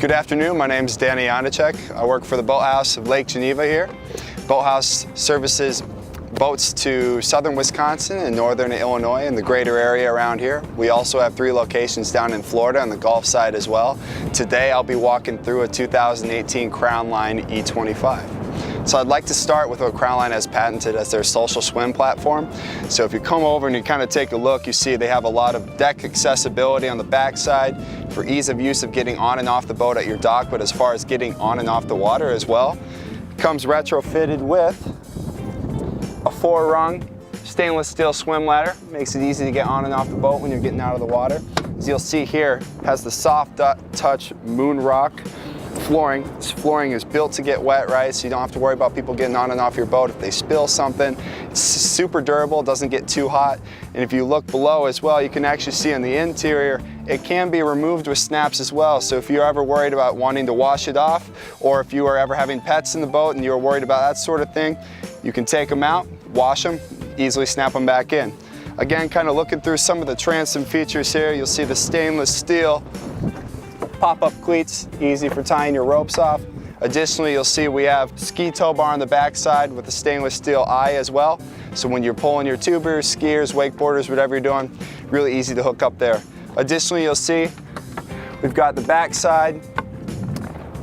Good afternoon, my name is Danny Yanacek. I work for the Boat House of Lake Geneva here. Boat House services boats to southern Wisconsin and northern Illinois and the greater area around here. We also have 3 locations down in Florida on the Gulf side as well. Today I'll be walking through a 2018 Crownline E25. So I'd like to start with what Crownline has patented as their social swim platform. So if you come over and you kind of take a look, you see they have a lot of deck accessibility on the backside for ease of use of getting on and off the boat at your dock, but as far as getting on and off the water as well. It comes retrofitted with a 4-rung stainless steel swim ladder. Makes it easy to get on and off the boat when you're getting out of the water. As you'll see here, it has the soft touch moon rock flooring. This flooring is built to get wet, right? So you don't have to worry about people getting on and off your boat if they spill something. It's super durable, doesn't get too hot. And if you look below as well, you can actually see on the interior, it can be removed with snaps as well. So if you're ever worried about wanting to wash it off, or if you are ever having pets in the boat and you're worried about that sort of thing, you can take them out, wash them, easily snap them back in. Again, kind of looking through some of the transom features here, you'll see the stainless steel pop-up cleats, easy for tying your ropes off. Additionally, you'll see we have ski tow bar on the backside with a stainless steel eye as well. So when you're pulling your tubers, skiers, wakeboarders, whatever you're doing, really easy to hook up there. Additionally, you'll see we've got the backside,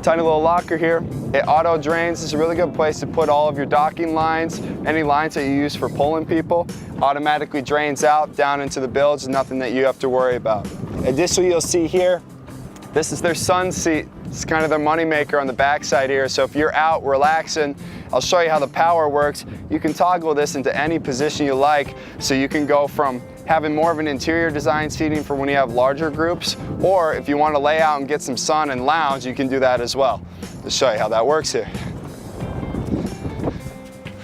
tiny little locker here. It auto drains. It's a really good place to put all of your docking lines, any lines that you use for pulling people. Automatically drains out down into the bilge, nothing that you have to worry about. Additionally, you'll see here, this is their sun seat. It's kind of their money maker on the backside here. So if you're out relaxing, I'll show you how the power works. You can toggle this into any position you like. So you can go from having more of an interior design seating for when you have larger groups, or if you want to lay out and get some sun and lounge, you can do that as well. Let's show you how that works here.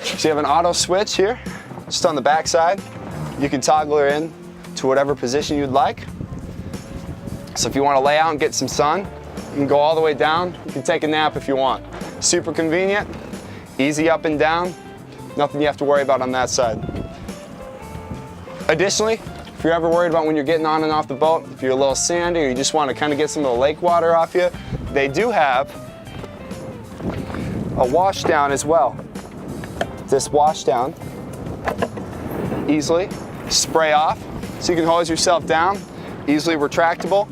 So you have an auto switch here, just on the backside. You can toggle her in to whatever position you'd like. So if you want to lay out and get some sun, you can go all the way down. You can take a nap if you want. Super convenient, easy up and down, nothing you have to worry about on that side. Additionally, if you're ever worried about when you're getting on and off the boat, if you're a little sandy or you just want to kind of get some of the lake water off you, they do have a wash down as well. This wash down, easily spray off, so you can hose yourself down, easily retractable.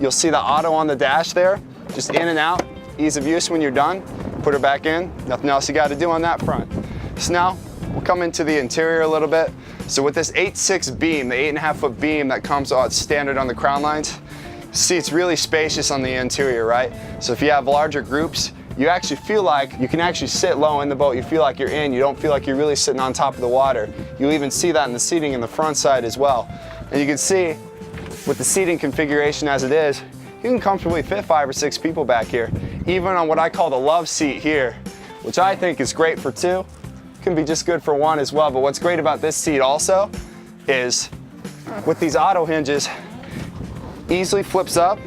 You'll see the auto on the dash there, just in and out, ease of use when you're done. Put her back in, nothing else you got to do on that front. So now we'll come into the interior a little bit. So with this 8.6 beam, the 8.5-foot beam that comes standard on the Crownlines, see it's really spacious on the interior, right? So if you have larger groups, you actually feel like you can actually sit low in the boat. You feel like you're in. You don't feel like you're really sitting on top of the water. You'll even see that in the seating in the front side as well. And you can see with the seating configuration as it is, you can comfortably fit 5 or 6 people back here. Even on what I call the love seat here, which I think is great for 2, can be just good for 1 as well. But what's great about this seat also is with these auto hinges, easily flips up.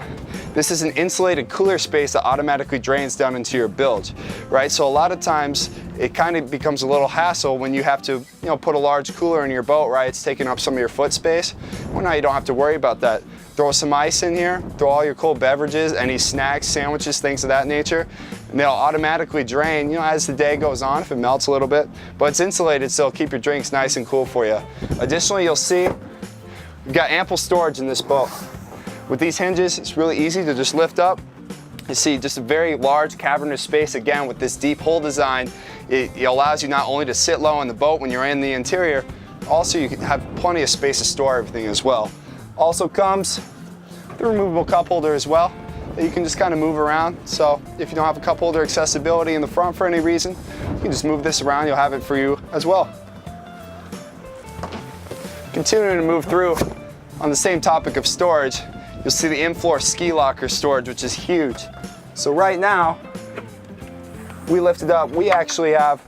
This is an insulated cooler space that automatically drains down into your bilge, right? So a lot of times it kind of becomes a little hassle when you have to, put a large cooler in your boat, right? It's taking up some of your foot space. Well, now you don't have to worry about that. Throw some ice in here, throw all your cold beverages, any snacks, sandwiches, things of that nature, and they'll automatically drain, as the day goes on, if it melts a little bit. But it's insulated, so it'll keep your drinks nice and cool for you. Additionally, you'll see you've got ample storage in this boat. With these hinges, it's really easy to just lift up. You see just a very large cavernous space. Again, with this deep hull design, it allows you not only to sit low in the boat when you're in the interior, also you can have plenty of space to store everything as well. Also comes the removable cup holder as well, that you can just kind of move around. So if you don't have a cup holder accessibility in the front for any reason, you can just move this around, you'll have it for you as well. Continuing to move through on the same topic of storage, you'll see the in-floor ski locker storage, which is huge. So right now, we lifted up, we actually have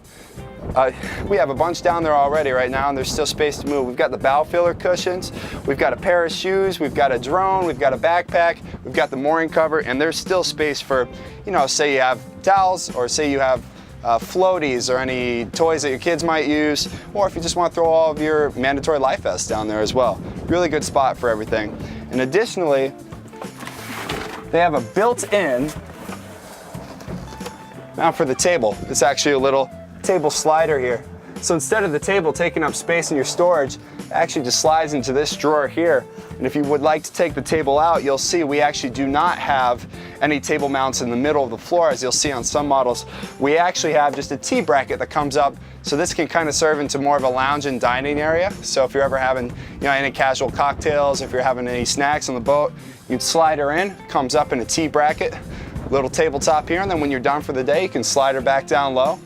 a bunch down there already right now, and there's still space to move. We've got the bow filler cushions, we've got a pair of shoes, we've got a drone, we've got a backpack, we've got the mooring cover, and there's still space for, say you have towels, or say you have floaties or any toys that your kids might use, or if you just want to throw all of your mandatory life vests down there as well. Really good spot for everything. And additionally, they have a built-in Now for the table, it's actually a little table slider here. So instead of the table taking up space in your storage, it actually just slides into this drawer here. And if you would like to take the table out, you'll see we actually do not have any table mounts in the middle of the floor, as you'll see on some models. We actually have just a T-bracket that comes up, so this can kind of serve into more of a lounge and dining area. So if you're ever having, any casual cocktails, if you're having any snacks on the boat, you'd slide her in, comes up in a T-bracket, little tabletop here, and then when you're done for the day, you can slide her back down low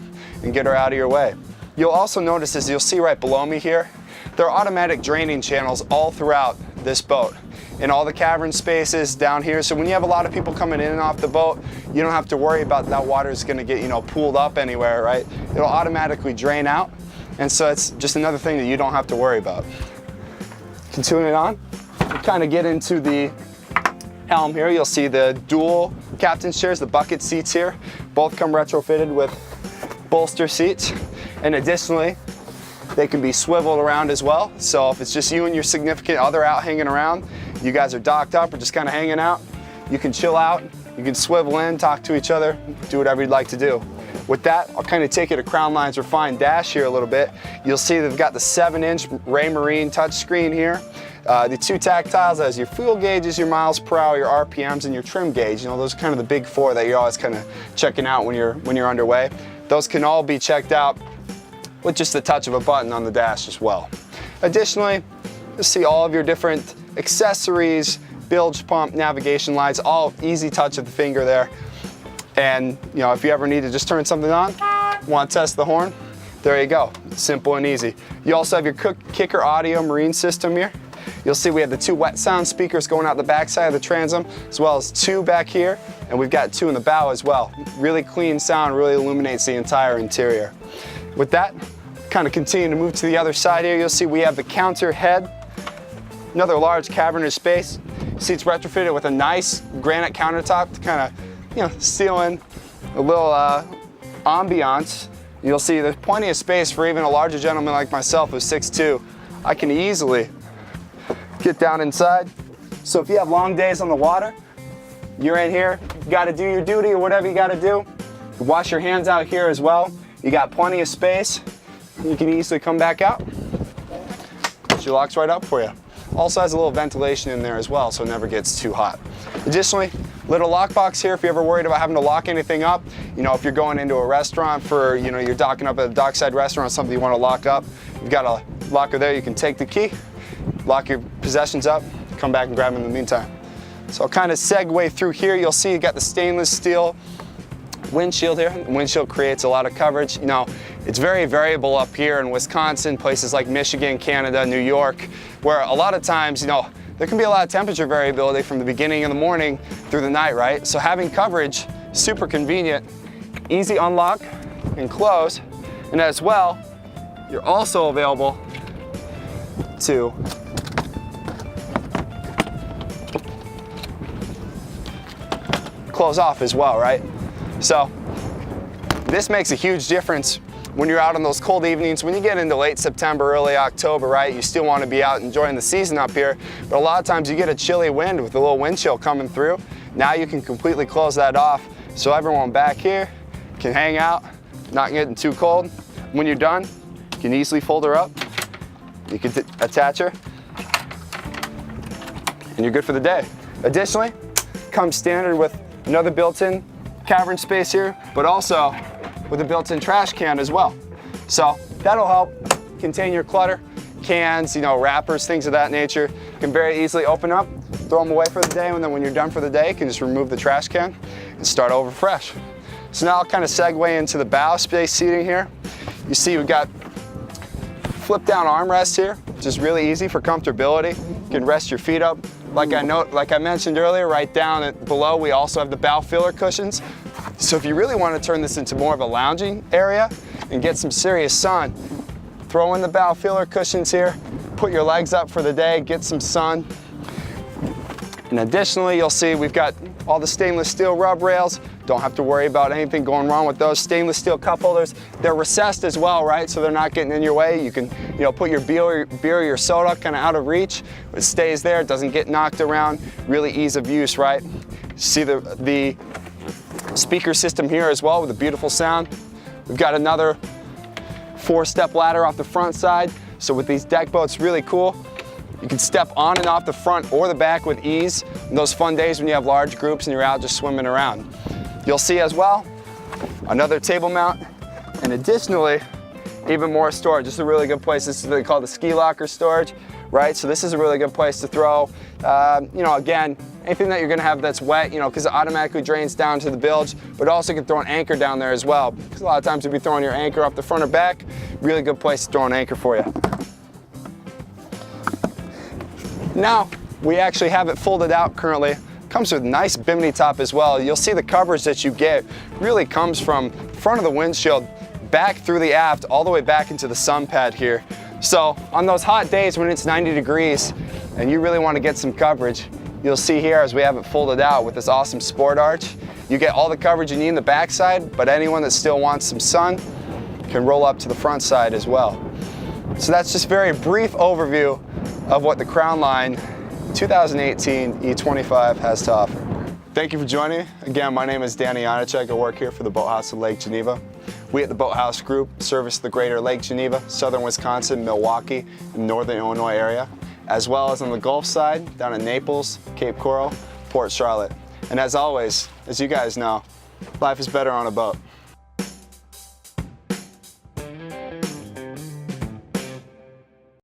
and get her out of your way. You'll also notice, as you'll see right below me here, there are automatic draining channels all throughout this boat, in all the cavern spaces down here. So when you have a lot of people coming in and off the boat, you don't have to worry about that water is going to get, pooled up anywhere, right? It'll automatically drain out. And so it's just another thing that you don't have to worry about. Continuing on, we kind of get into the helm here. You'll see the dual captain's chairs, the bucket seats here. Both come retrofitted with bolster seats. And additionally, they can be swiveled around as well. So if it's just you and your significant other out hanging around, you guys are docked up or just kind of hanging out, you can chill out, you can swivel in, talk to each other, do whatever you'd like to do. With that, I'll kind of take you to Crownline's refined dash here a little bit. You'll see they've got the 7-inch Ray Marine touchscreen here. The 2 tactiles as your fuel gauges, your miles per hour, your RPMs, and your trim gauge. Those are kind of the big 4 that you're always kind of checking out when you're underway. Those can all be checked out with just the touch of a button on the dash as well. Additionally, you'll see all of your different accessories, bilge pump, navigation lights, all easy touch of the finger there. And if you ever need to just turn something on, want to test the horn, there you go. Simple and easy. You also have your Kicker audio marine system here. You'll see we have the 2 wet sound speakers going out the back side of the transom, as well as 2 back here, and we've got 2 in the bow as well. Really clean sound, really illuminates the entire interior. With that, kind of continue to move to the other side here. You'll see we have the counter head, another large cavernous space. Seats retrofitted with a nice granite countertop to kind of, seal in a little ambiance. You'll see there's plenty of space for even a larger gentleman like myself who's 6'2". I can easily get down inside. So if you have long days on the water, you're in here, you got to do your duty or whatever you got to do. You wash your hands out here as well. You got plenty of space. You can easily come back out. She locks right up for you. Also has a little ventilation in there as well, so it never gets too hot. Additionally, little lockbox here if you're ever worried about having to lock anything up. If you're going into a restaurant for, you're docking up at a dockside restaurant, something you want to lock up, you've got a locker there. You can take the key, lock your possessions up, come back and grab them in the meantime. So I'll kind of segue through here. You'll see you got the stainless steel windshield here. The windshield creates a lot of coverage. It's very variable up here in Wisconsin, places like Michigan, Canada, New York, where a lot of times, there can be a lot of temperature variability from the beginning of the morning through the night, right? So having coverage, super convenient, easy unlock and close. And as well, you're also available to close off as well, right? So this makes a huge difference when you're out on those cold evenings. When you get into late September, early October, right, you still want to be out enjoying the season up here, but a lot of times you get a chilly wind with a little wind chill coming through. Now you can completely close that off, so everyone back here can hang out, not getting too cold. When you're done, you can easily fold her up, you can attach her, and you're good for the day. Additionally, comes standard with another built-in cavern space here, but also with a built-in trash can as well. So that'll help contain your clutter, cans, wrappers, things of that nature. You can very easily open up, throw them away for the day, and then when you're done for the day, you can just remove the trash can and start over fresh. So now I'll kind of segue into the bow space seating here. You see we've got flip down armrests here, which is really easy for comfortability. You can rest your feet up. Like I mentioned earlier, right down below, we also have the bow filler cushions. So if you really want to turn this into more of a lounging area and get some serious sun, throw in the bow filler cushions here, put your legs up for the day, get some sun. And additionally, you'll see we've got all the stainless steel rub rails. Don't have to worry about anything going wrong with those. Stainless steel cup holders. They're recessed as well, right? So they're not getting in your way. You can, put your beer or your soda kind of out of reach. It stays there. It doesn't get knocked around. Really ease of use, right? See the Speaker system here as well with a beautiful sound. We've got another 4-step ladder off the front side. So with these deck boats, really cool. You can step on and off the front or the back with ease in those fun days when you have large groups and you're out just swimming around. You'll see as well another table mount, and additionally, even more storage. This is a really good place. This is what they call the ski locker storage, right? So this is a really good place to throw, you know, again, anything that you're gonna have that's wet, you know, because it automatically drains down to the bilge, but also you can throw an anchor down there as well. Because a lot of times you'll be throwing your anchor up the front or back, really good place to throw an anchor for you. Now, we actually have it folded out currently. Comes with a nice bimini top as well. You'll see the coverage that you get really comes from front of the windshield, back through the aft, all the way back into the sun pad here. So on those hot days when it's 90 degrees and you really want to get some coverage, you'll see here as we have it folded out with this awesome sport arch. You get all the coverage you need in the backside, but anyone that still wants some sun can roll up to the front side as well. So that's just a very brief overview of what the Crownline 2018 E25 has to offer. Thank you for joining me. Again, my name is Danny Janicek. I work here for the Boat House Lake Geneva. We at the Boat House Group service the greater Lake Geneva, southern Wisconsin, Milwaukee, and northern Illinois area, as well as on the Gulf side, down in Naples, Cape Coral, Port Charlotte. And as always, as you guys know, life is better on a boat.